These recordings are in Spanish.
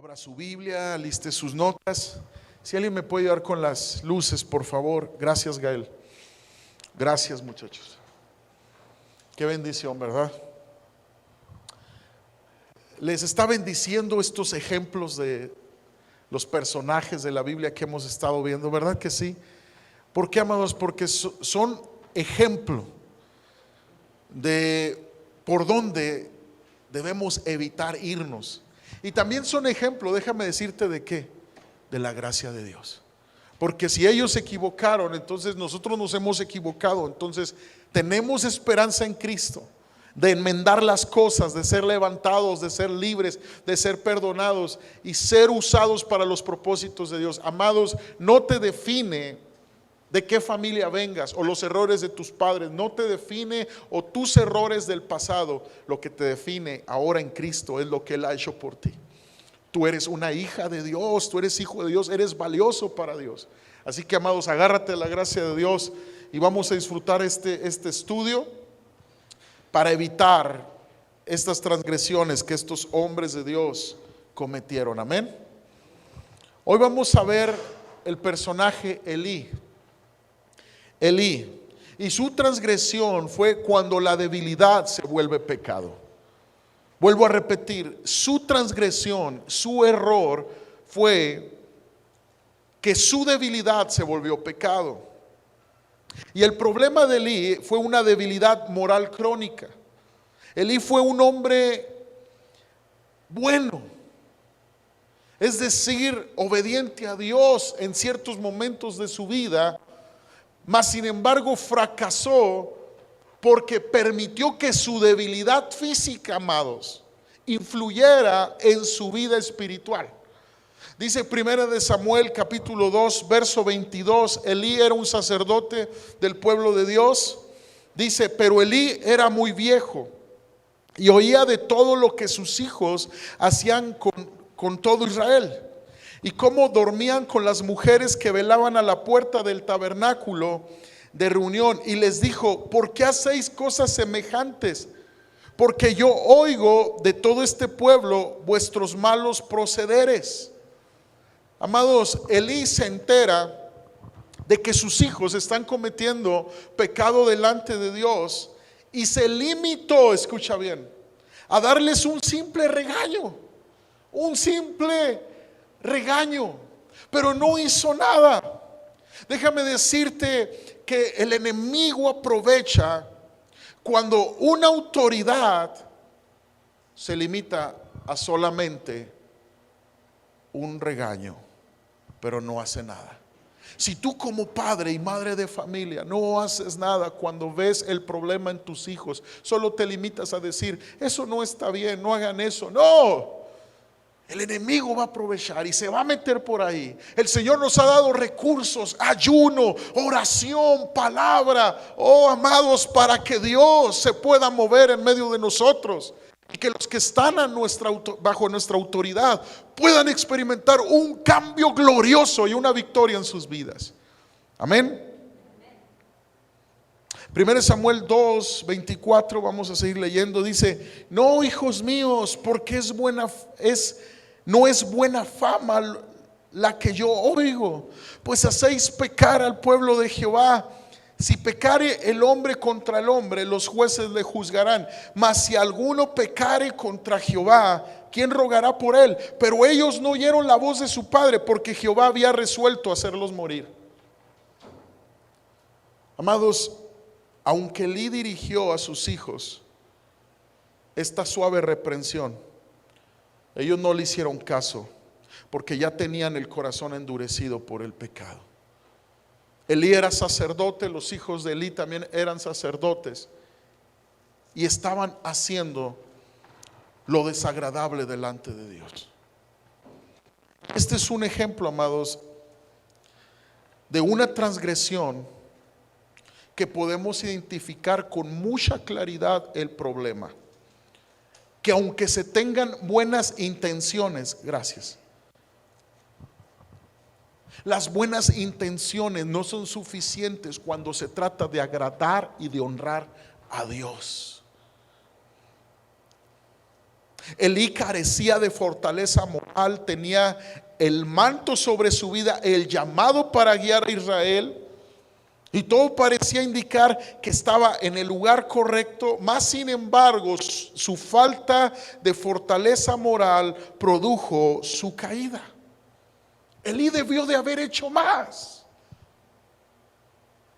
Abra su Biblia, aliste sus notas. Si alguien me puede ayudar con las luces, por favor. Gracias, Gael. Gracias, muchachos. Qué bendición, ¿verdad? Les está bendiciendo estos ejemplos de los personajes de la Biblia que hemos estado viendo, ¿verdad que sí? ¿Por qué, amados? Porque son ejemplo de por dónde debemos evitar irnos. Y también son ejemplo, déjame decirte, ¿de qué? De la gracia de Dios. Porque si ellos se equivocaron, entonces nosotros nos hemos equivocado. Entonces tenemos esperanza en Cristo de enmendar las cosas, de ser levantados, de ser libres, de ser perdonados y ser usados para los propósitos de Dios. Amados, no te define de qué familia vengas o los errores de tus padres, no te define, o tus errores del pasado. Lo que te define ahora en Cristo es lo que Él ha hecho por ti. Tú eres una hija de Dios, tú eres hijo de Dios, eres valioso para Dios. Así que, amados, agárrate a la gracia de Dios y vamos a disfrutar este estudio para evitar estas transgresiones que estos hombres de Dios cometieron. Amén. Hoy vamos a ver el personaje Elí. Y su transgresión fue cuando la debilidad se vuelve pecado. Vuelvo a repetir, su transgresión, su error fue que su debilidad se volvió pecado. Y el problema de Elí fue una debilidad moral crónica. Elí fue un hombre bueno, es decir, obediente a Dios en ciertos momentos de su vida, mas sin embargo fracasó porque permitió que su debilidad física, amados, influyera en su vida espiritual. Dice 1 Samuel capítulo 2 verso 22, Elí era un sacerdote del pueblo de Dios. Dice, pero Elí era muy viejo y oía de todo lo que sus hijos hacían con todo Israel, y cómo dormían con las mujeres que velaban a la puerta del tabernáculo de reunión, y les dijo, ¿por qué hacéis cosas semejantes? Porque yo oigo de todo este pueblo vuestros malos procederes. Amados, Elí se entera de que sus hijos están cometiendo pecado delante de Dios y se limitó, escucha bien, a darles un simple regaño, pero no hizo nada. Déjame decirte que el enemigo aprovecha cuando una autoridad se limita a solamente un regaño, pero no hace nada. Si tú como padre y madre de familia no haces nada cuando ves el problema en tus hijos, solo te limitas a decir, eso no está bien, no hagan eso. No, el enemigo va a aprovechar y se va a meter por ahí. El Señor nos ha dado recursos, ayuno, oración, palabra, oh amados, para que Dios se pueda mover en medio de nosotros y que los que están bajo nuestra autoridad puedan experimentar un cambio glorioso y una victoria en sus vidas. Amén. 1 Samuel 2, 24, vamos a seguir leyendo. Dice, no, hijos míos, porque no es buena fama la que yo oigo, pues hacéis pecar al pueblo de Jehová. Si pecare el hombre contra el hombre, los jueces le juzgarán. Mas si alguno pecare contra Jehová, ¿quién rogará por él? Pero ellos no oyeron la voz de su padre, porque Jehová había resuelto hacerlos morir. Amados, aunque Elí dirigió a sus hijos esta suave reprensión, ellos no le hicieron caso, porque ya tenían el corazón endurecido por el pecado. Elí era sacerdote, los hijos de Elí también eran sacerdotes, y estaban haciendo lo desagradable delante de Dios. Este es un ejemplo, amados, de una transgresión que podemos identificar con mucha claridad el problema. Que aunque se tengan buenas intenciones, gracias, las buenas intenciones no son suficientes cuando se trata de agradar y de honrar a Dios. Elí carecía de fortaleza moral, tenía el manto sobre su vida, el llamado para guiar a Israel, y todo parecía indicar que estaba en el lugar correcto. Más sin embargo, su falta de fortaleza moral produjo su caída. Elí debió de haber hecho más,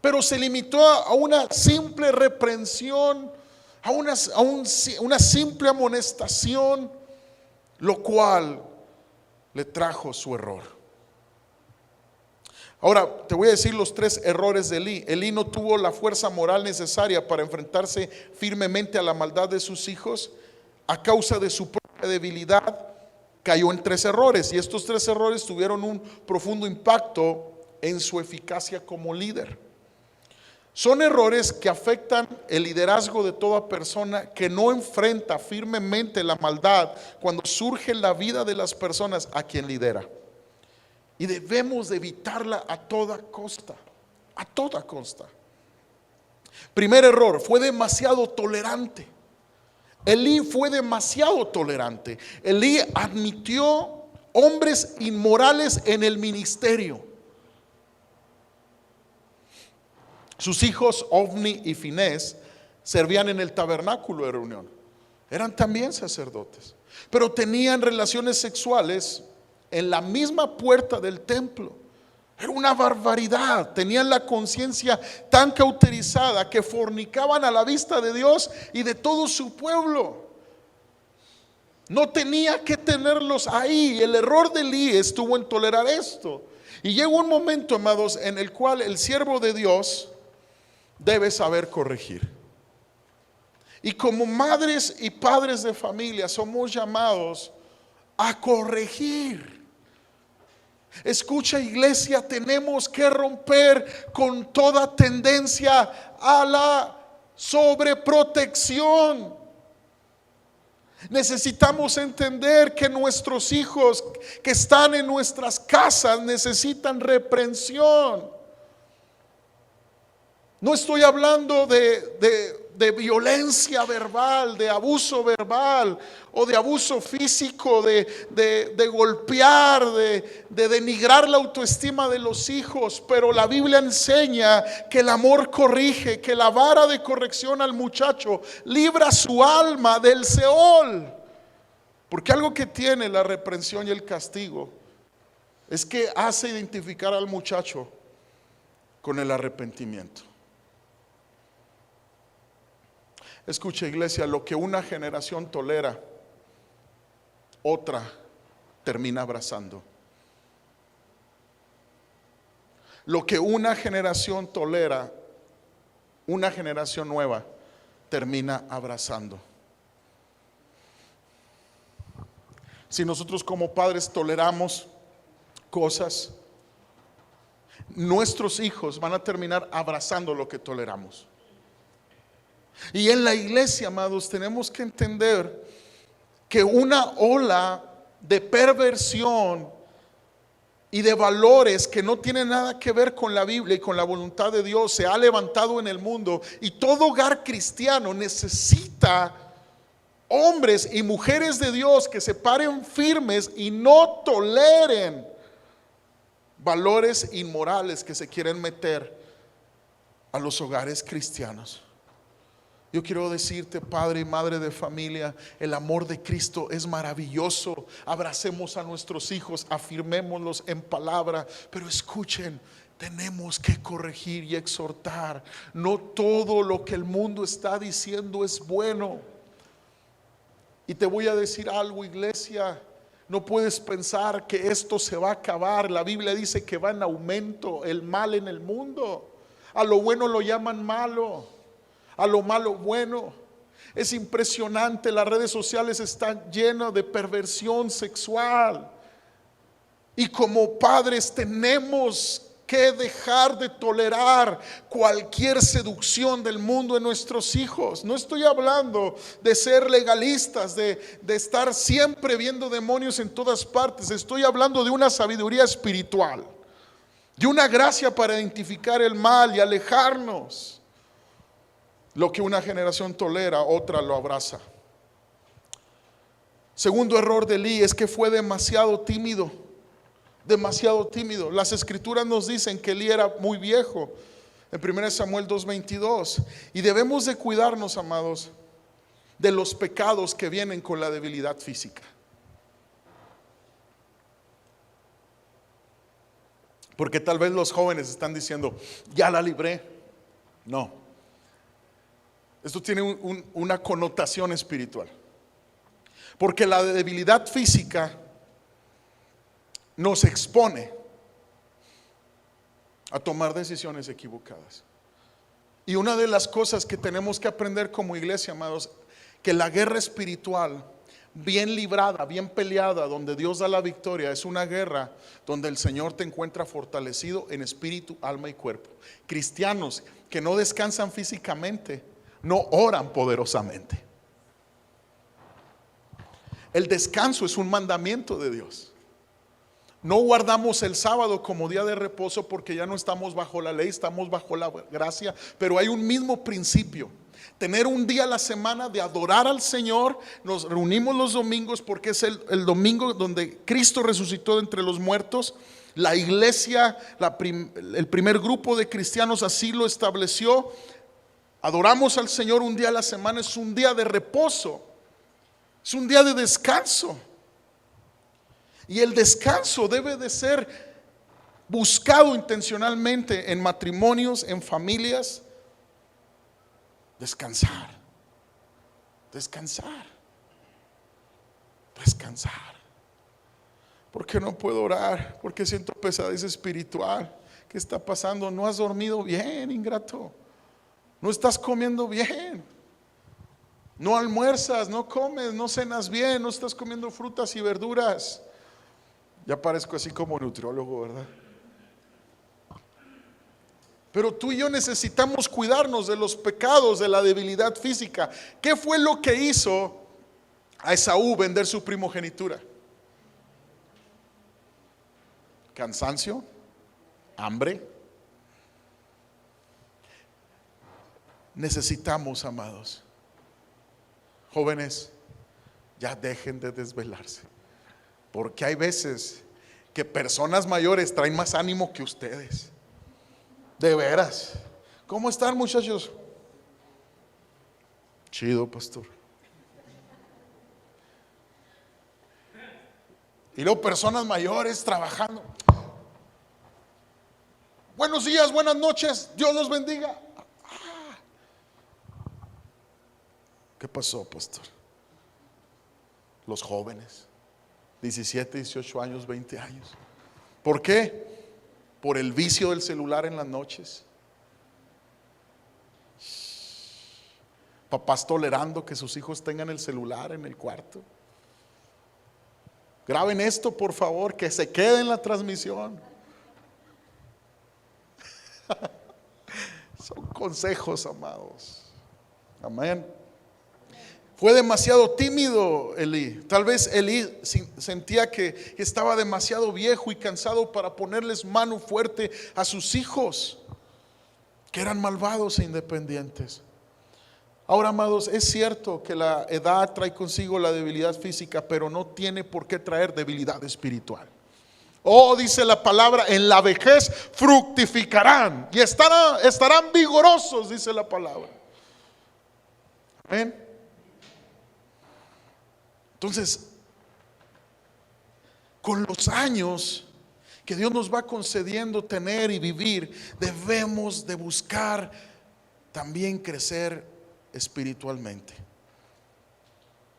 pero se limitó a una simple reprensión, a una simple amonestación, lo cual le trajo su error. Ahora te voy a decir los 3 errores de Elí. Elí no tuvo la fuerza moral necesaria para enfrentarse firmemente a la maldad de sus hijos. A causa de su propia debilidad, cayó en 3 errores, y estos 3 errores tuvieron un profundo impacto en su eficacia como líder. Son errores que afectan el liderazgo de toda persona que no enfrenta firmemente la maldad cuando surge en la vida de las personas a quien lidera. Y debemos de evitarla a toda costa, a toda costa. Primer error, fue demasiado tolerante. Elí fue demasiado tolerante. Elí admitió hombres inmorales en el ministerio. Sus hijos Ofni y Finés servían en el tabernáculo de reunión. Eran también sacerdotes, pero tenían relaciones sexuales en la misma puerta del templo. Era una barbaridad. Tenían la conciencia tan cauterizada que fornicaban a la vista de Dios y de todo su pueblo. No tenía que tenerlos ahí. El error de Elí estuvo en tolerar esto. Y llegó un momento, amados, en el cual el siervo de Dios debe saber corregir. Y como madres y padres de familia somos llamados a corregir. Escucha, iglesia, tenemos que romper con toda tendencia a la sobreprotección. Necesitamos entender que nuestros hijos que están en nuestras casas necesitan reprensión. No estoy hablando de violencia verbal, de abuso verbal o de abuso físico, de golpear, de denigrar la autoestima de los hijos. Pero la Biblia enseña que el amor corrige, que la vara de corrección al muchacho libra su alma del Seol. Porque algo que tiene la reprensión y el castigo es que hace identificar al muchacho con el arrepentimiento. Escucha, iglesia, lo que una generación tolera, otra termina abrazando. Lo que una generación tolera, una generación nueva termina abrazando. Si nosotros como padres toleramos cosas, nuestros hijos van a terminar abrazando lo que toleramos. Y en la iglesia, amados, tenemos que entender que una ola de perversión y de valores que no tienen nada que ver con la Biblia y con la voluntad de Dios se ha levantado en el mundo, y todo hogar cristiano necesita hombres y mujeres de Dios que se paren firmes y no toleren valores inmorales que se quieren meter a los hogares cristianos. Yo quiero decirte, padre y madre de familia, el amor de Cristo es maravilloso. Abracemos a nuestros hijos, afirmémoslos en palabra, pero escuchen, tenemos que corregir y exhortar. No todo lo que el mundo está diciendo es bueno. Y te voy a decir algo, iglesia, no puedes pensar que esto se va a acabar. La Biblia dice que va en aumento el mal en el mundo. A lo bueno lo llaman malo, a lo malo bueno. Es impresionante, las redes sociales están llenas de perversión sexual. Y como padres tenemos que dejar de tolerar cualquier seducción del mundo en nuestros hijos. No estoy hablando de ser legalistas, de estar siempre viendo demonios en todas partes. Estoy hablando de una sabiduría espiritual, de una gracia para identificar el mal y alejarnos. Lo que una generación tolera, otra lo abraza. Segundo error de Elí es que fue demasiado tímido. Demasiado tímido. Las escrituras nos dicen que Elí era muy viejo. En 1 Samuel 2:22. Y debemos de cuidarnos, amados, de los pecados que vienen con la debilidad física. Porque tal vez los jóvenes están diciendo, ya la libré. No. Esto tiene una connotación espiritual. Porque la debilidad física nos expone a tomar decisiones equivocadas. Y una de las cosas que tenemos que aprender como iglesia, amados, que la guerra espiritual bien librada, bien peleada, donde Dios da la victoria, es una guerra donde el Señor te encuentra fortalecido en espíritu, alma y cuerpo. Cristianos que no descansan físicamente no oran poderosamente. El descanso es un mandamiento de Dios. No guardamos el sábado como día de reposo porque ya no estamos bajo la ley, estamos bajo la gracia, pero hay un mismo principio. Tener un día a la semana de adorar al Señor. Nos reunimos los domingos porque es el domingo donde Cristo resucitó de entre los muertos. La iglesia, el primer grupo de cristianos así lo estableció. Adoramos al Señor un día a la semana, es un día de reposo, es un día de descanso. Y el descanso debe de ser buscado intencionalmente en matrimonios, en familias. Descansar, descansar, descansar. ¿Por qué no puedo orar? Porque siento pesadez espiritual. ¿Qué está pasando? No has dormido bien, ingrato. No estás comiendo bien. No almuerzas, no comes, no cenas bien, no estás comiendo frutas y verduras. Ya parezco así como nutriólogo, ¿verdad? Pero tú y yo necesitamos cuidarnos de los pecados, de la debilidad física. ¿Qué fue lo que hizo a Esaú vender su primogenitura? Cansancio, hambre. Necesitamos, amados, jóvenes, ya dejen de desvelarse. Porque hay veces que personas mayores traen más ánimo que ustedes. De veras. ¿Cómo están, muchachos? Chido, pastor. Y luego personas mayores trabajando. Buenos días, buenas noches, Dios los bendiga. ¿Qué pasó, pastor? Los jóvenes, 17, 18 años, 20 años. ¿Por qué? Por el vicio del celular en las noches. Papás tolerando que sus hijos tengan el celular en el cuarto. Graben esto, por favor, que se quede en la transmisión. Son consejos, amados. Amén. Fue demasiado tímido Elí. Tal vez Elí sentía que estaba demasiado viejo y cansado para ponerles mano fuerte a sus hijos, que eran malvados e independientes. Ahora, amados, es cierto que la edad trae consigo la debilidad física, pero no tiene por qué traer debilidad espiritual. Oh, dice la palabra, en la vejez fructificarán y estarán vigorosos, dice la palabra. Amén. Entonces, con los años que Dios nos va concediendo tener y vivir, debemos de buscar también crecer espiritualmente.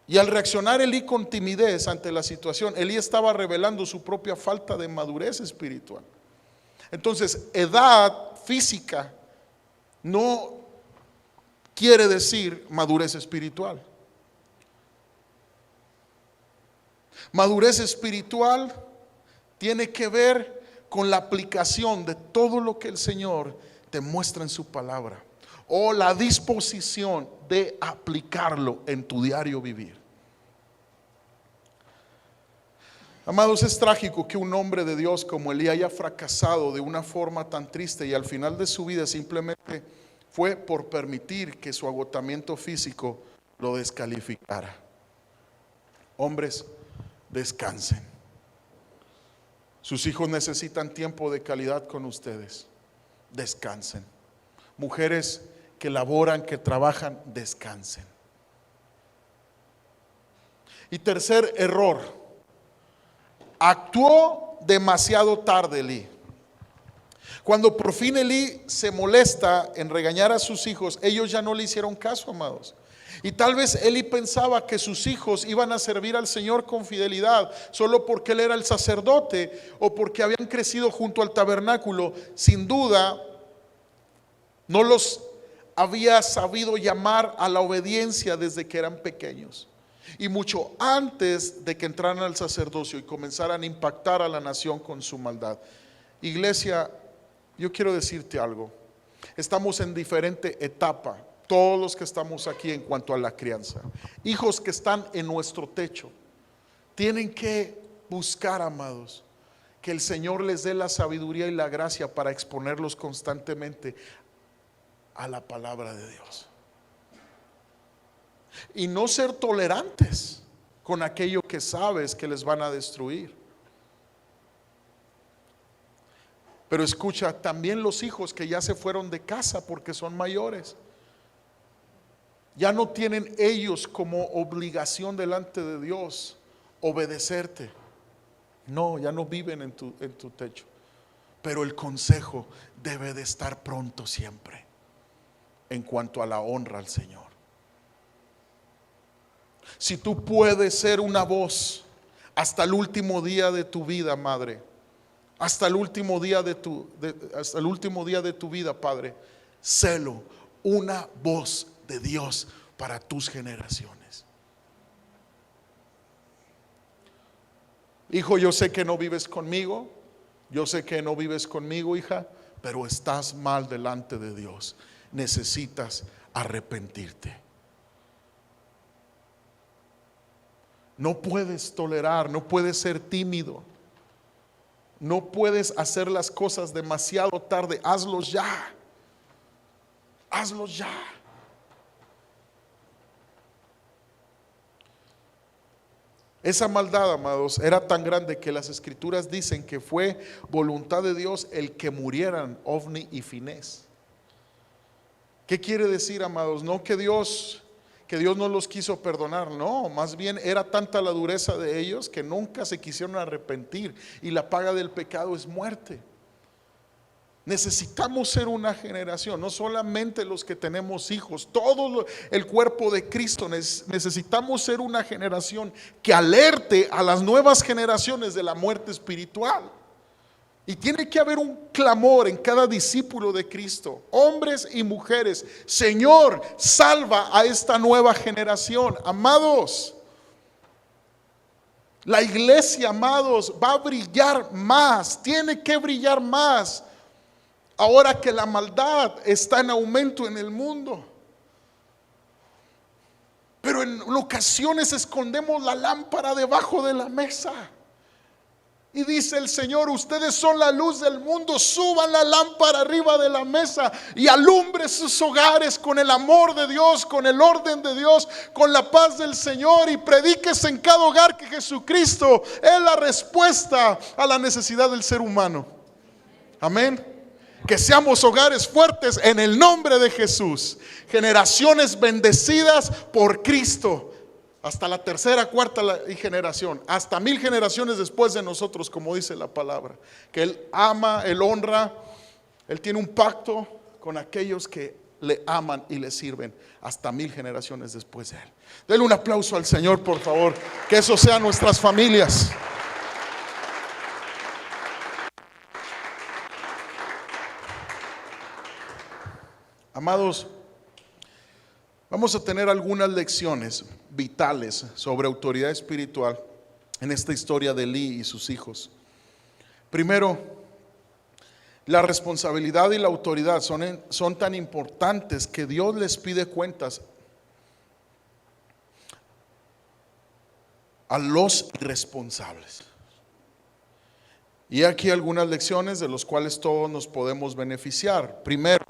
Y al reaccionar Elí con timidez ante la situación, Elí estaba revelando su propia falta de madurez espiritual. Entonces, edad física no quiere decir madurez espiritual. Madurez espiritual tiene que ver con la aplicación de todo lo que el Señor te muestra en su palabra, o la disposición de aplicarlo en tu diario vivir. Amados, es trágico que un hombre de Dios como Elí haya fracasado de una forma tan triste y al final de su vida simplemente fue por permitir que su agotamiento físico lo descalificara. Hombres, descansen. Sus hijos necesitan tiempo de calidad con ustedes. Descansen. Mujeres que laboran, que trabajan, descansen. Y tercer error, actuó demasiado tarde Elí. Cuando por fin Elí se molesta en regañar a sus hijos, ellos ya no le hicieron caso, amados. Y tal vez Elí pensaba que sus hijos iban a servir al Señor con fidelidad solo porque él era el sacerdote o porque habían crecido junto al tabernáculo. Sin duda, no los había sabido llamar a la obediencia desde que eran pequeños. Y mucho antes de que entraran al sacerdocio y comenzaran a impactar a la nación con su maldad. Iglesia, yo quiero decirte algo. Estamos en diferente etapa, todos los que estamos aquí, en cuanto a la crianza. Hijos que están en nuestro techo tienen que buscar, amados, que el Señor les dé la sabiduría y la gracia para exponerlos constantemente a la palabra de Dios. Y no ser tolerantes con aquello que sabes que les van a destruir. Pero escucha, también los hijos que ya se fueron de casa porque son mayores, ya no tienen ellos como obligación delante de Dios obedecerte. No, ya no viven en tu techo. Pero el consejo debe de estar pronto siempre en cuanto a la honra al Señor. Si tú puedes ser una voz hasta el último día de tu vida, madre, hasta el último día hasta el último día de tu vida, padre, sélo, una voz de Dios para tus generaciones. Hijo, yo sé que no vives conmigo, yo sé que no vives conmigo, hija, pero estás mal delante de Dios. Necesitas arrepentirte. No puedes tolerar, no puedes ser tímido, no puedes hacer las cosas demasiado tarde. Hazlos ya, hazlos ya. Esa maldad, amados, era tan grande que las escrituras dicen que fue voluntad de Dios el que murieran Ofni y Finés. ¿Qué quiere decir, amados? No que Dios no los quiso perdonar, no, más bien era tanta la dureza de ellos que nunca se quisieron arrepentir, y la paga del pecado es muerte. Necesitamos ser una generación, no solamente los que tenemos hijos, todo el cuerpo de Cristo. Necesitamos ser una generación que alerte a las nuevas generaciones de la muerte espiritual. Y tiene que haber un clamor en cada discípulo de Cristo, hombres y mujeres: Señor, salva a esta nueva generación. Amados, la iglesia, amados, va a brillar más, tiene que brillar más, ahora que la maldad está en aumento en el mundo. Pero en ocasiones escondemos la lámpara debajo de la mesa. Y dice el Señor: ustedes son la luz del mundo. Suban la lámpara arriba de la mesa y alumbre sus hogares con el amor de Dios, con el orden de Dios, con la paz del Señor, y predíquese en cada hogar que Jesucristo es la respuesta a la necesidad del ser humano. Amén. Que seamos hogares fuertes en el nombre de Jesús, generaciones bendecidas por Cristo, hasta la tercera, cuarta generación, hasta 1000 generaciones después de nosotros, como dice la palabra. Que Él ama, Él honra, Él tiene un pacto con aquellos que le aman y le sirven hasta 1000 generaciones después de Él. Denle un aplauso al Señor, por favor. Que eso sea nuestras familias. Amados, vamos a tener algunas lecciones vitales sobre autoridad espiritual en esta historia de Elí y sus hijos. Primero, la responsabilidad y la autoridad son tan importantes que Dios les pide cuentas a los irresponsables. Y aquí algunas lecciones de las cuales todos nos podemos beneficiar. Primero,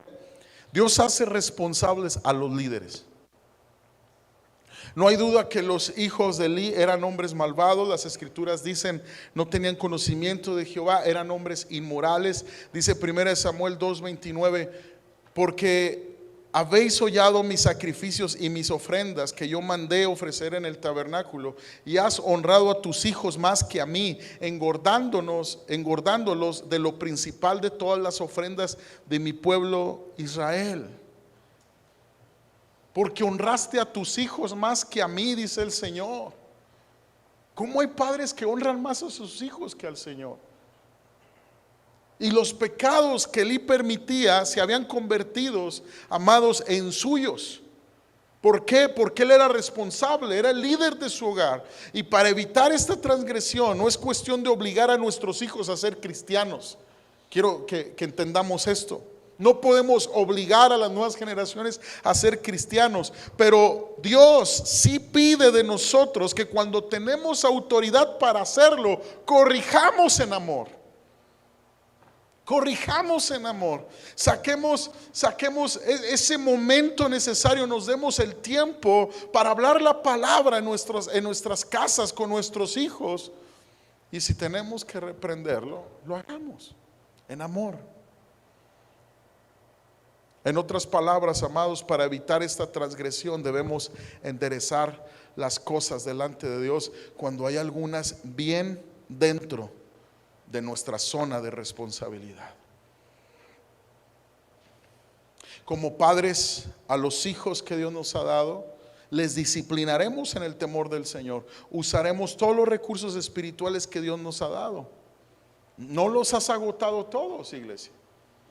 Dios hace responsables a los líderes. No hay duda que los hijos de Elí eran hombres malvados. Las escrituras dicen no tenían conocimiento de Jehová, eran hombres inmorales. Dice 1 Samuel 2:29, porque habéis hollado mis sacrificios y mis ofrendas que yo mandé ofrecer en el tabernáculo, y has honrado a tus hijos más que a mí, engordándolos de lo principal de todas las ofrendas de mi pueblo Israel. Porque honraste a tus hijos más que a mí, dice el Señor. ¿Cómo hay padres que honran más a sus hijos que al Señor? Y los pecados que Elí permitía se habían convertido, amados, en suyos. ¿Por qué? Porque él era responsable, era el líder de su hogar. Y para evitar esta transgresión, no es cuestión de obligar a nuestros hijos a ser cristianos. Quiero que entendamos esto. No podemos obligar a las nuevas generaciones a ser cristianos, pero Dios sí pide de nosotros que cuando tenemos autoridad para hacerlo, corrijamos en amor. Corrijamos en amor, saquemos ese momento necesario, nos demos el tiempo para hablar la palabra en nuestras casas con nuestros hijos. Y si tenemos que reprenderlo, lo hagamos en amor. En otras palabras, amados, para evitar esta transgresión debemos enderezar las cosas delante de Dios cuando hay algunas bien dentro de nuestra zona de responsabilidad. Como padres, a los hijos que Dios nos ha dado, les disciplinaremos en el temor del Señor. Usaremos todos los recursos espirituales que Dios nos ha dado. No los has agotado todos, iglesia.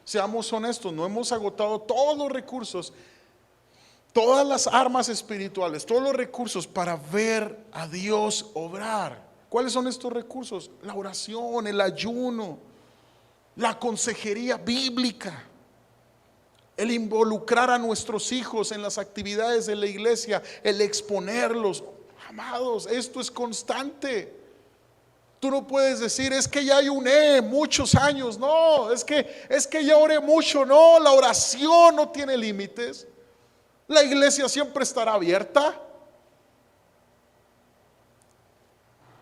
Seamos honestos, no hemos agotado todos los recursos, todas las armas espirituales, todos los recursos para ver a Dios obrar. ¿Cuáles son estos recursos? La oración, el ayuno, la consejería bíblica, el involucrar a nuestros hijos en las actividades de la iglesia, el exponerlos. Amados, esto es constante. Tú no puedes decir, es que ya ayuné muchos años. No, es que ya oré mucho. No, la oración no tiene límites. La iglesia siempre estará abierta.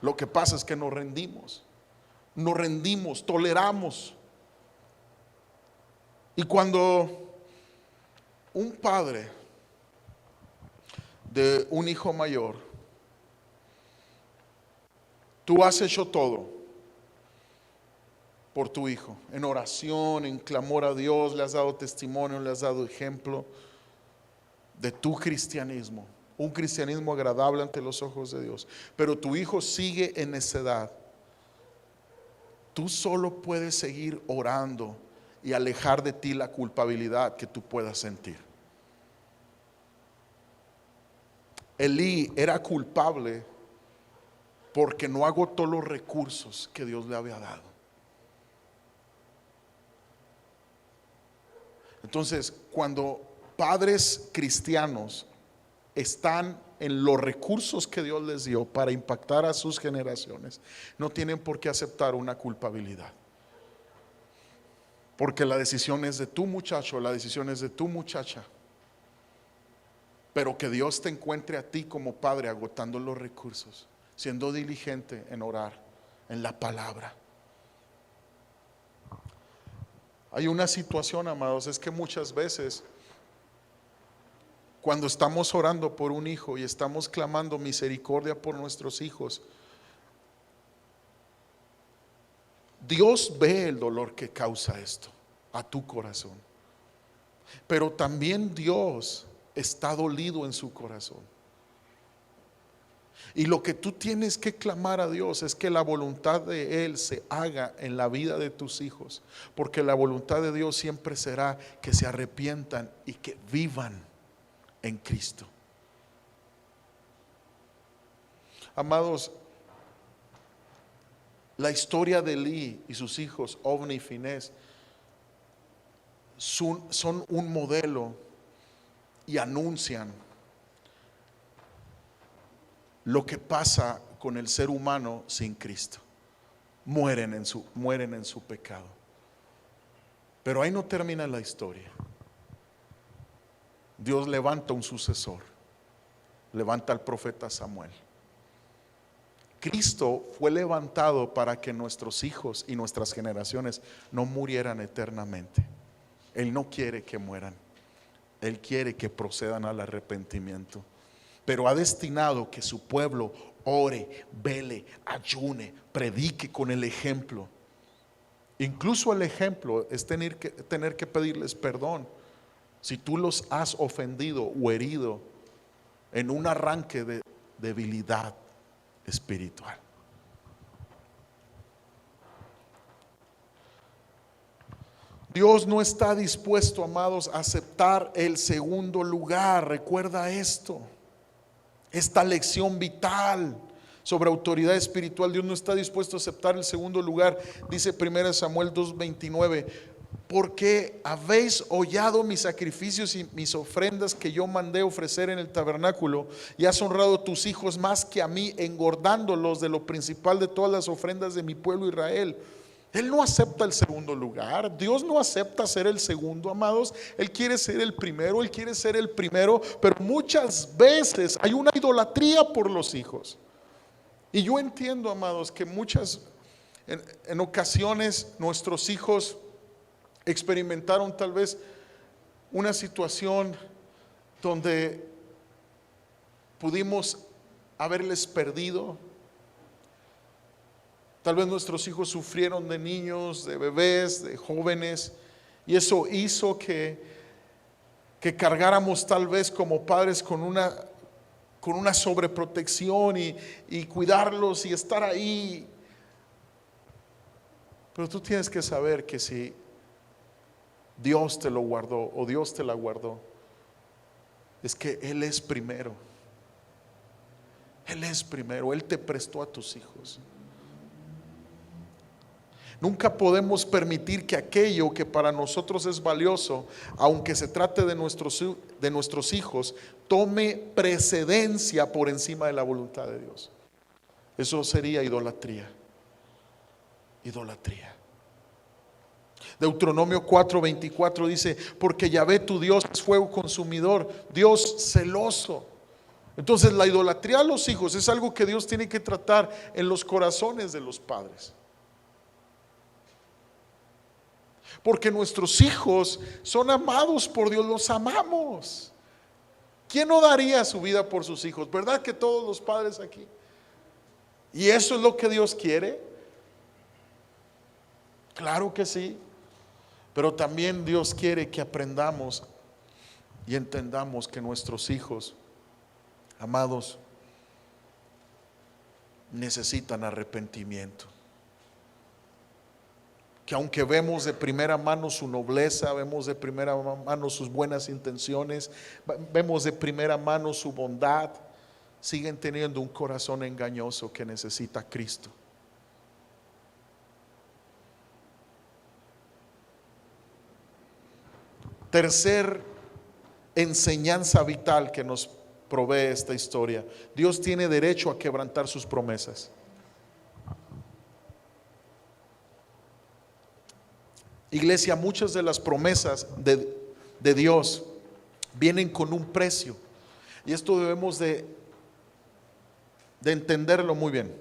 Lo que pasa es que nos rendimos, toleramos. Y cuando un padre de un hijo mayor, tú has hecho todo por tu hijo, en oración, en clamor a Dios, le has dado testimonio, le has dado ejemplo de tu cristianismo, un cristianismo agradable ante los ojos de Dios, pero tu hijo sigue en necedad. Tú solo puedes seguir orando y alejar de ti la culpabilidad que tú puedas sentir. Elí era culpable porque no agotó los recursos que Dios le había dado. Entonces, cuando padres cristianos están en los recursos que Dios les dio para impactar a sus generaciones, no tienen por qué aceptar una culpabilidad, porque la decisión es de tu muchacho, la decisión es de tu muchacha. Pero que Dios te encuentre a ti como padre agotando los recursos, siendo diligente en orar, en la palabra. Hay una situación, amados, es que muchas veces cuando estamos orando por un hijo y estamos clamando misericordia por nuestros hijos, Dios ve el dolor que causa esto a tu corazón, pero también Dios está dolido en su corazón. Y lo que tú tienes que clamar a Dios es que la voluntad de Él se haga en la vida de tus hijos, porque la voluntad de Dios siempre será que se arrepientan y que vivan en Cristo. Amados, la historia de Elí y sus hijos Ofni y Finés son un modelo y anuncian lo que pasa con el ser humano sin Cristo. Mueren en su pecado. Pero ahí no termina la historia. Dios levanta un sucesor levanta al profeta Samuel. Cristo fue levantado para que nuestros hijos y nuestras generaciones no murieran eternamente. Él no quiere que mueran. Él quiere que procedan al arrepentimiento. Pero ha destinado que su pueblo ore, vele, ayune, predique con el ejemplo. Incluso el ejemplo es tener que pedirles perdón. Si tú los has ofendido o herido en un arranque de debilidad espiritual. Dios no está dispuesto, amados, a aceptar el segundo lugar. Recuerda esto, esta lección vital sobre autoridad espiritual. Dios no está dispuesto a aceptar el segundo lugar. Dice 1 Samuel 2:29: porque habéis hollado mis sacrificios y mis ofrendas que yo mandé ofrecer en el tabernáculo, y has honrado a tus hijos más que a mí, engordándolos de lo principal de todas las ofrendas de mi pueblo Israel. Él no acepta el segundo lugar. Dios no acepta ser el segundo, amados. Él quiere ser el primero. Él quiere ser el primero. Pero muchas veces hay una idolatría por los hijos. Y yo entiendo, amados, que en ocasiones nuestros hijos experimentaron tal vez una situación donde pudimos haberles perdido. Tal vez nuestros hijos sufrieron de niños, de bebés, de jóvenes, y eso hizo que cargáramos tal vez como padres con una sobreprotección y cuidarlos y estar ahí. Pero tú tienes que saber que si Dios te lo guardó o Dios te la guardó, es que Él es primero. Él es primero. Él te prestó a tus hijos. Nunca podemos permitir que aquello que para nosotros es valioso, aunque se trate de nuestros hijos, tome precedencia por encima de la voluntad de Dios. Eso sería idolatría. Idolatría. Deuteronomio 4:24 dice: porque Yahvé tu Dios es fuego consumidor, Dios celoso. Entonces la idolatría a los hijos es algo que Dios tiene que tratar en los corazones de los padres. Porque nuestros hijos son amados por Dios, los amamos. ¿Quién no daría su vida por sus hijos? ¿Verdad que todos los padres aquí? ¿Y eso es lo que Dios quiere? Claro que sí. Pero también Dios quiere que aprendamos y entendamos que nuestros hijos, amados, necesitan arrepentimiento. Que aunque vemos de primera mano su nobleza, vemos de primera mano sus buenas intenciones, vemos de primera mano su bondad, siguen teniendo un corazón engañoso que necesita a Cristo. Tercer enseñanza vital que nos provee esta historia: Dios tiene derecho a quebrantar sus promesas. Iglesia, muchas de las promesas de Dios vienen con un precio, y esto debemos de entenderlo muy bien.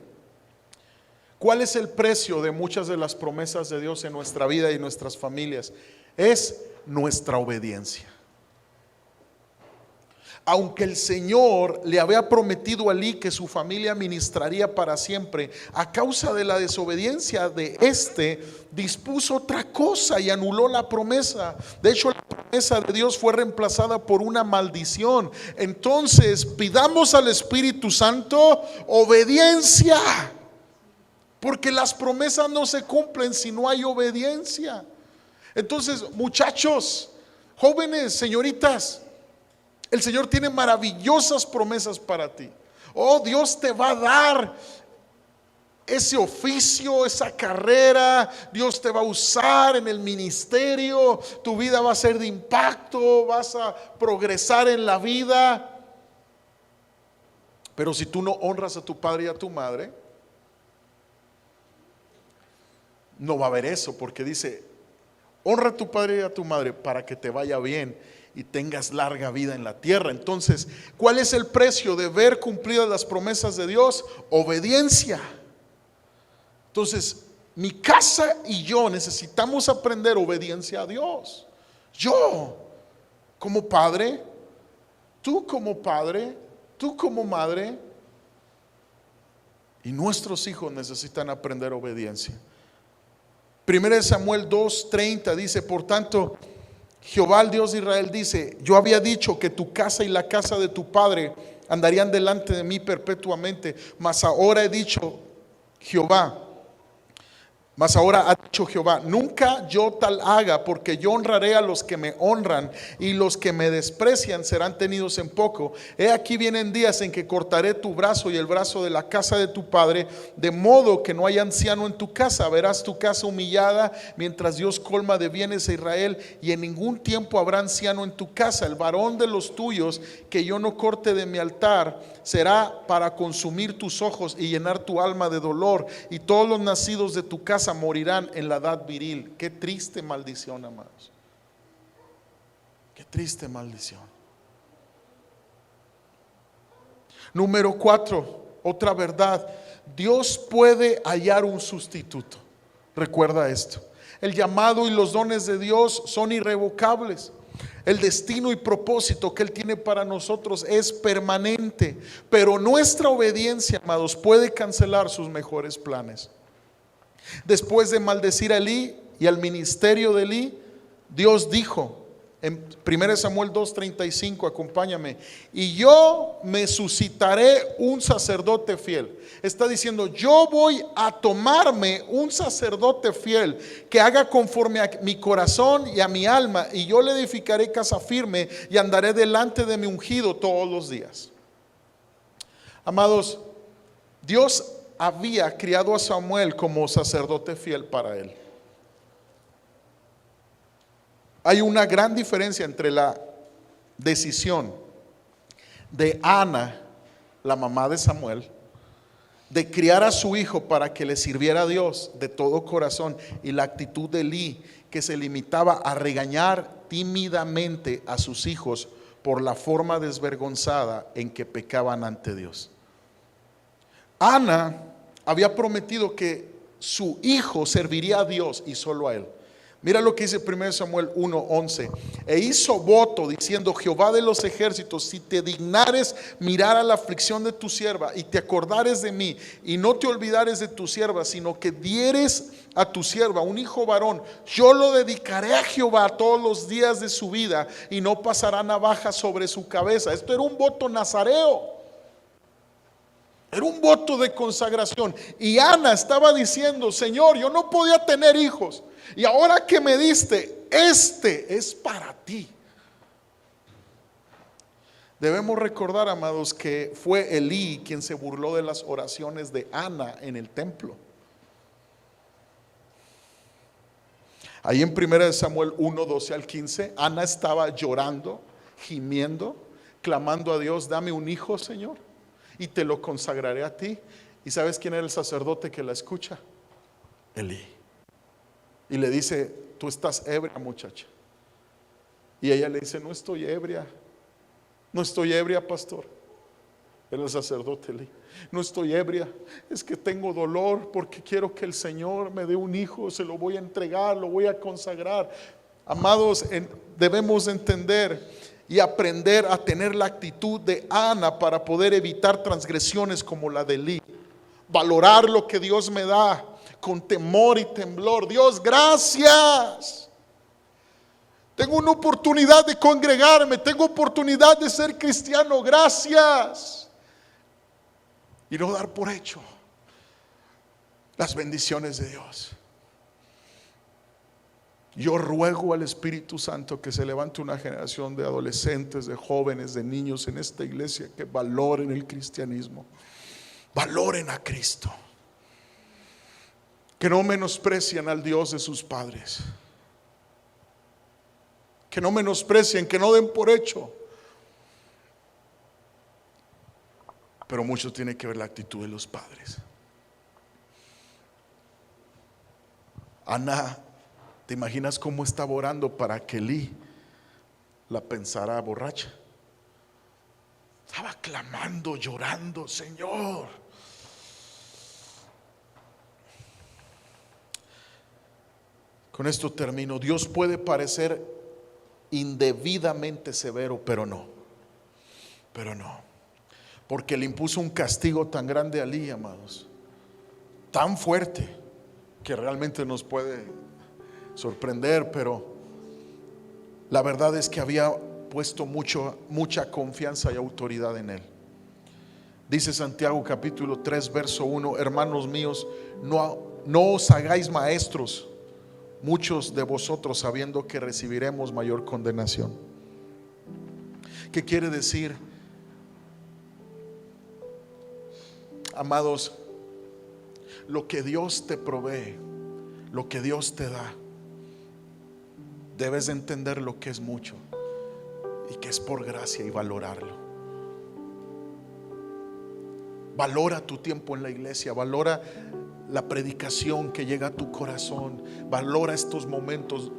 ¿Cuál es el precio de muchas de las promesas de Dios en nuestra vida y nuestras familias? Es nuestra obediencia. Aunque el Señor le había prometido a Elí que su familia ministraría para siempre, a causa de la desobediencia de dispuso otra cosa y anuló la promesa. De hecho, la promesa de Dios fue reemplazada por una maldición. Entonces, pidamos al Espíritu Santo obediencia, porque las promesas no se cumplen si no hay obediencia. Entonces, muchachos, jóvenes, señoritas, el Señor tiene maravillosas promesas para ti. Oh, Dios te va a dar ese oficio, esa carrera. Dios te va a usar en el ministerio. Tu vida va a ser de impacto. Vas a progresar en la vida. Pero si tú no honras a tu padre y a tu madre, no va a haber eso, porque dice: honra a tu padre y a tu madre para que te vaya bien y tengas larga vida en la tierra. Entonces, ¿cuál es el precio de ver cumplidas las promesas de Dios? Obediencia. Entonces, mi casa y yo necesitamos aprender obediencia a Dios. Yo, como padre, tú como padre, tú como madre, y nuestros hijos necesitan aprender obediencia. 1 Samuel 2:30 dice: por tanto, Jehová el Dios de Israel dice: yo había dicho que tu casa y la casa de tu padre andarían delante de mí perpetuamente, mas ahora he dicho Jehová, mas ahora ha dicho Jehová, nunca yo tal haga, porque yo honraré a los que me honran, y los que me desprecian serán tenidos en poco. He aquí vienen días en que cortaré tu brazo y el brazo de la casa de tu padre, de modo que no haya anciano en tu casa. Verás tu casa humillada, mientras Dios colma de bienes a Israel, y en ningún tiempo habrá anciano en tu casa. El varón de los tuyos que yo no corte de mi altar será para consumir tus ojos y llenar tu alma de dolor, y todos los nacidos de tu casa morirán en la edad viril. Qué triste maldición, amados. Qué triste maldición. Número 4, otra verdad: Dios puede hallar un sustituto. Recuerda esto: el llamado y los dones de Dios son irrevocables. El destino y propósito que Él tiene para nosotros es permanente, pero nuestra obediencia, amados, puede cancelar sus mejores planes. Después de maldecir a Elí y al ministerio de Elí, Dios dijo en 1 Samuel 2:35, acompáñame: y yo me suscitaré un sacerdote fiel. Está diciendo: yo voy a tomarme un sacerdote fiel que haga conforme a mi corazón y a mi alma, y yo le edificaré casa firme y andaré delante de mi ungido todos los días. Amados, Dios había criado a Samuel como sacerdote fiel para él. Hay una gran diferencia entre la decisión de Ana, la mamá de Samuel, de criar a su hijo para que le sirviera a Dios de todo corazón, y la actitud de Elí, que se limitaba a regañar tímidamente a sus hijos por la forma desvergonzada en que pecaban ante Dios. Ana había prometido que su hijo serviría a Dios y solo a él. Mira lo que dice 1 Samuel 1:11: e hizo voto diciendo: Jehová de los ejércitos, si te dignares mirar a la aflicción de tu sierva, y te acordares de mí, y no te olvidares de tu sierva, sino que dieres a tu sierva un hijo varón, yo lo dedicaré a Jehová todos los días de su vida, y no pasará navaja sobre su cabeza. Esto era un voto nazareo. Era un voto de consagración. Y Ana estaba diciendo: Señor, yo no podía tener hijos, y ahora que me diste, este es para ti. Debemos recordar, amados, que fue Elí quien se burló de las oraciones de Ana en el templo. Ahí en 1 Samuel 1:12 al 15, Ana estaba llorando, gimiendo, clamando a Dios: dame un hijo, Señor, y te lo consagraré a ti. ¿Y sabes quién era el sacerdote que la escucha? Elí. Y le dice: tú estás ebria, muchacha. Y ella le dice: no estoy ebria, no estoy ebria, pastor. Era el sacerdote Elí. No estoy ebria, es que tengo dolor porque quiero que el Señor me dé un hijo, se lo voy a entregar, lo voy a consagrar. Amados, debemos entender y aprender a tener la actitud de Ana para poder evitar transgresiones como la de Elí. Valorar lo que Dios me da con temor y temblor. Dios, gracias. Tengo una oportunidad de congregarme, tengo oportunidad de ser cristiano, gracias. Y no dar por hecho las bendiciones de Dios. Yo ruego al Espíritu Santo que se levante una generación de adolescentes, de jóvenes, de niños en esta iglesia que valoren el cristianismo, valoren a Cristo, que no menosprecien al Dios de sus padres, que no menosprecien, que no den por hecho. Pero mucho tiene que ver la actitud de los padres. Ana, ¿te imaginas cómo estaba orando para que Elí la pensará borracha. Estaba clamando, llorando, Señor. Con esto termino. Dios puede parecer indebidamente severo, pero no. Porque le impuso un castigo tan grande a Elí, amados, tan fuerte, que realmente nos puede sorprender, pero la verdad es que había puesto mucha confianza y autoridad en él. Dice Santiago capítulo 3 verso 1: hermanos míos, no os hagáis maestros muchos de vosotros, sabiendo que recibiremos mayor condenación. ¿Qué quiere decir? Amados, lo que Dios te provee, lo que Dios te da, debes de entender lo que es mucho y que es por gracia, y valorarlo. Valora tu tiempo en la iglesia, valora la predicación que llega a tu corazón, valora estos momentos,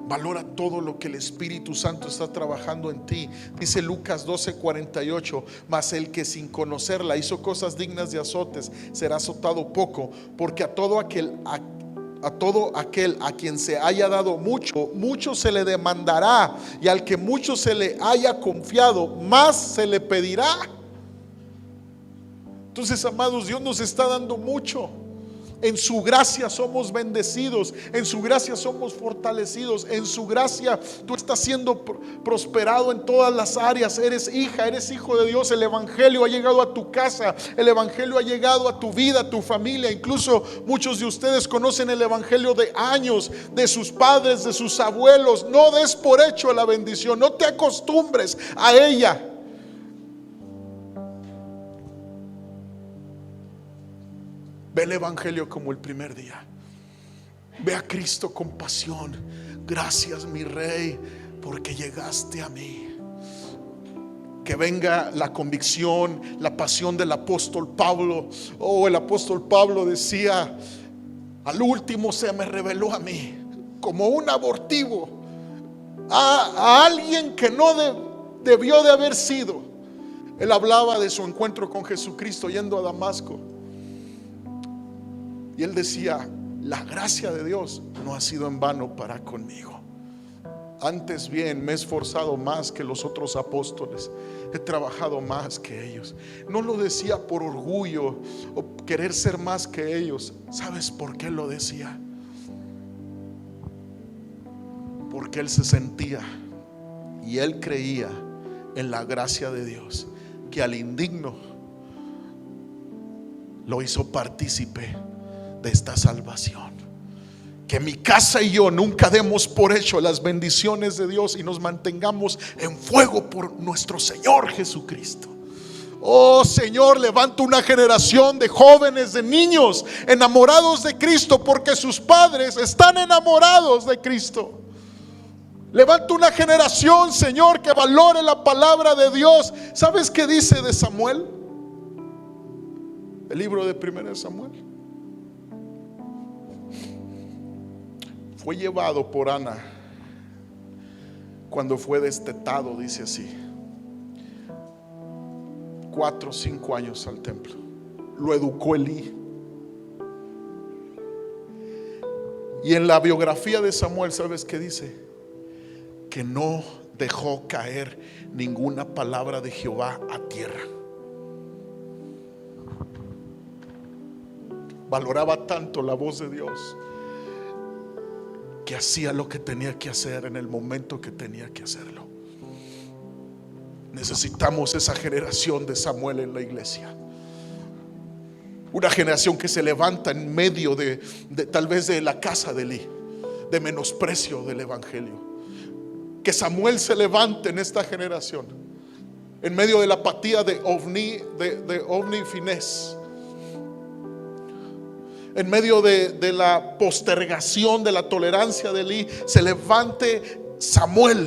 valora todo lo que el Espíritu Santo está trabajando en ti. Dice Lucas 12:48: mas el que sin conocerla hizo cosas dignas de azotes será azotado poco, porque a todo aquel a quien se haya dado mucho, mucho se le demandará, y al que mucho se le haya confiado, más se le pedirá. Entonces, amados, Dios nos está dando mucho. En su gracia somos bendecidos, en su gracia somos fortalecidos, en su gracia tú estás siendo prosperado en todas las áreas. Eres hija, eres hijo de Dios. El evangelio ha llegado a tu casa, el evangelio ha llegado a tu vida, a tu familia. Incluso muchos de ustedes conocen el evangelio de años, de sus padres, de sus abuelos. No des por hecho la bendición, no te acostumbres a ella. Ve el evangelio como el primer día. Ve a Cristo con pasión. Gracias, mi Rey, porque llegaste a mí. Que venga la convicción, la pasión del apóstol Pablo. El apóstol Pablo decía: al último se me reveló a mí como un abortivo, a alguien que no debió de haber sido. Él hablaba de su encuentro con Jesucristo yendo a Damasco. Y él decía: la gracia de Dios no ha sido en vano para conmigo. Antes bien me he esforzado más que los otros apóstoles, he trabajado más que ellos. No lo decía por orgullo o querer ser más que ellos. ¿Sabes por qué lo decía? Porque él se sentía y él creía en la gracia de Dios, que al indigno lo hizo partícipe de esta salvación. Que mi casa y yo nunca demos por hecho las bendiciones de Dios y nos mantengamos en fuego por nuestro Señor Jesucristo. Oh Señor, levanta una generación de jóvenes, de niños enamorados de Cristo, porque sus padres están enamorados de Cristo. Levanta una generación, Señor, que valore la palabra de Dios. ¿Sabes qué dice de Samuel? El libro de 1 Samuel. Fue llevado por Ana cuando fue destetado, dice así, 4 o 5 años al templo. Lo educó Elí. Y en la biografía de Samuel, ¿sabes qué dice? Que no dejó caer ninguna palabra de Jehová a tierra. Valoraba tanto la voz de Dios que hacía lo que tenía que hacer en el momento que tenía que hacerlo. Necesitamos esa generación de Samuel en la iglesia. Una generación que se levanta en medio de tal vez de la casa de Elí, de menosprecio del evangelio. Que Samuel se levante en esta generación, en medio de la apatía de Ofni y Finés, en medio de la postergación de la tolerancia de Elí. Se levante Samuel.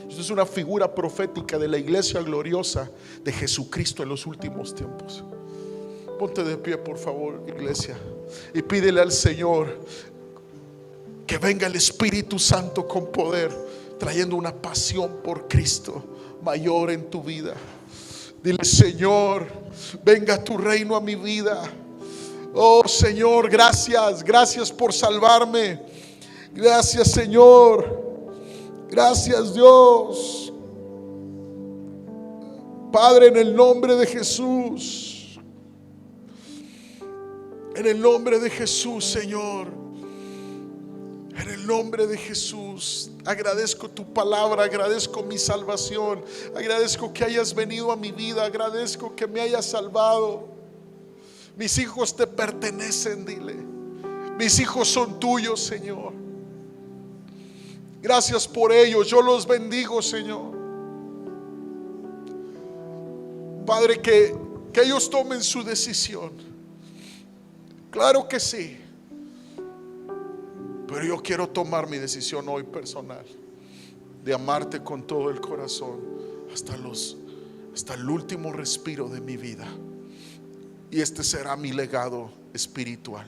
Esto es una figura profética de la iglesia gloriosa de Jesucristo en los últimos tiempos. Ponte de pie, por favor, iglesia, y pídele al Señor Que venga el Espíritu Santo con poder, trayendo una pasión por Cristo mayor en tu vida. Dile: Señor, venga tu reino a mi vida. Oh Señor, gracias, gracias por salvarme. Gracias, Señor. Gracias, Dios. Padre, en el nombre de Jesús, en el nombre de Jesús, Señor, en el nombre de Jesús, agradezco tu palabra, agradezco mi salvación, agradezco que hayas venido a mi vida, agradezco que me hayas salvado. Mis hijos te pertenecen, dile. Mis hijos son tuyos, Señor. Gracias por ellos, yo los bendigo, Señor. Padre, que ellos tomen su decisión. Claro que sí. Pero yo quiero tomar mi decisión hoy personal, de amarte con todo el corazón hasta el último respiro de mi vida. Y este será mi legado espiritual.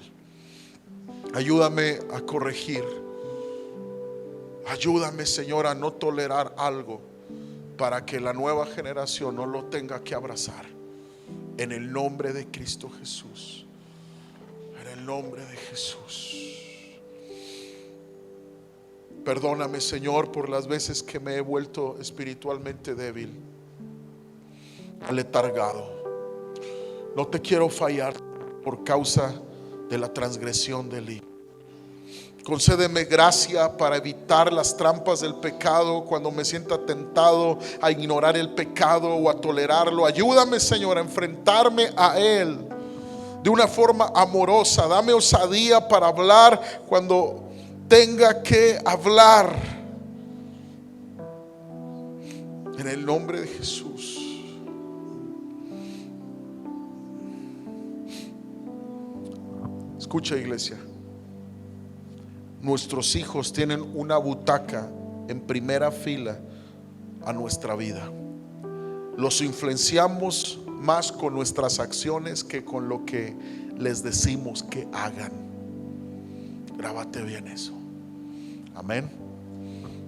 Ayúdame a corregir. Ayúdame, Señor, a no tolerar algo para que la nueva generación no lo tenga que abrazar. En el nombre de Cristo Jesús. En el nombre de Jesús. Perdóname, Señor, por las veces que me he vuelto espiritualmente débil, aletargado. No te quiero fallar por causa de la transgresión del hijo. Concédeme gracia para evitar las trampas del pecado cuando me sienta tentado a ignorar el pecado o a tolerarlo. Ayúdame, Señor, a enfrentarme a él de una forma amorosa. Dame osadía para hablar cuando tenga que hablar. En el nombre de Jesús. Escucha, iglesia. Nuestros hijos tienen una butaca en primera fila a nuestra vida. Los influenciamos más con nuestras acciones que con lo que les decimos que hagan. Grábate bien eso. Amén.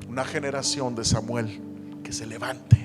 Una generación de Samuel que se levante